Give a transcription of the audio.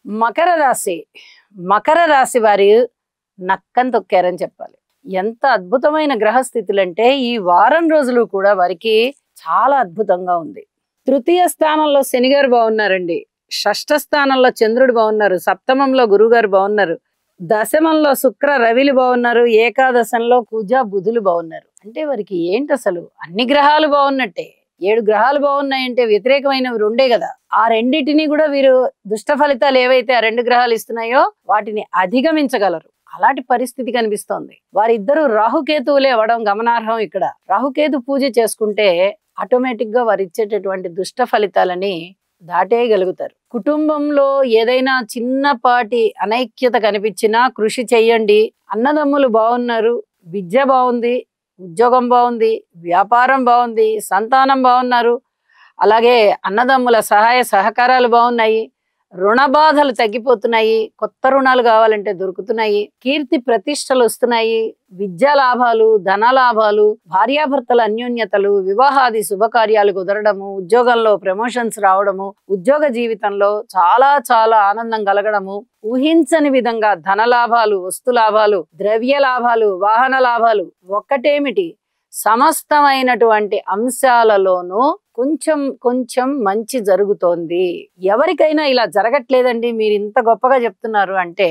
మకర రాశి. మకర రాశి వారి నక్కని తొక్కారని చెప్పాలి. ఎంత అద్భుతమైన గ్రహస్థితులంటే ఈ వారం రోజులు కూడా వారికి చాలా అద్భుతంగా ఉంది. తృతీయ స్థానంలో శనిగారు బాగున్నారండి. షష్ఠ స్థానంలో చంద్రుడు బాగున్నారు. సప్తమంలో గురుగారు బాగున్నారు. దశమంలో శుక్ర రవిలు బాగున్నారు. ఏకాదశంలో కుజ బుధులు బాగున్నారు. అంటే వారికి ఏంటి అసలు అన్ని గ్రహాలు బాగున్నట్టే. 7 గ్రహాలు బాగున్నాయంటే వ్యతిరేకమైనవి రెండే కదా. ఆ రెండింటిని కూడా వీరు దుష్ట ఫలితాలు ఏవైతే ఆ 2 గ్రహాలు ఇస్తున్నాయో వాటిని అధిగమించగలరు. అలాంటి పరిస్థితి కనిపిస్తోంది. వారిద్దరూ రాహుకేతువులే అవ్వడం గమనార్హం. ఇక్కడ రాహుకేతు పూజ చేసుకుంటే ఆటోమేటిక్ గా వారు ఇచ్చేటటువంటి దుష్ట ఫలితాలని దాటేయగలుగుతారు. కుటుంబంలో ఏదైనా చిన్నపాటి అనైక్యత కనిపించినా కృషి చెయ్యండి. అన్నదమ్ములు బాగున్నారు, విద్య బాగుంది, ఉద్యోగం బాగుంది, వ్యాపారం బాగుంది, సంతానం బాగున్నారు, అలాగే అన్నదమ్ముల సహాయ సహకారాలు బాగున్నాయి, రుణ బాధలు తగ్గిపోతున్నాయి, కొత్త రుణాలు కావాలంటే దొరుకుతున్నాయి, కీర్తి ప్రతిష్టలు వస్తున్నాయి, విద్యా లాభాలు, ధన లాభాలు, భార్యాభర్తల అన్యోన్యతలు, వివాహాది శుభకార్యాలు కుదరడము, ఉద్యోగంలో ప్రమోషన్స్ రావడము, ఉద్యోగ జీవితంలో చాలా చాలా ఆనందం కలగడము, ఊహించని విధంగా ధన లాభాలు, వస్తు లాభాలు, ద్రవ్య లాభాలు, వాహన లాభాలు, ఒక్కటేమిటి సమస్తమైనటువంటి అంశాలలోనూ కొంచెం కొంచెం మంచి జరుగుతోంది. ఎవరికైనా ఇలా జరగట్లేదండి మీరు ఇంత గొప్పగా చెప్తున్నారు అంటే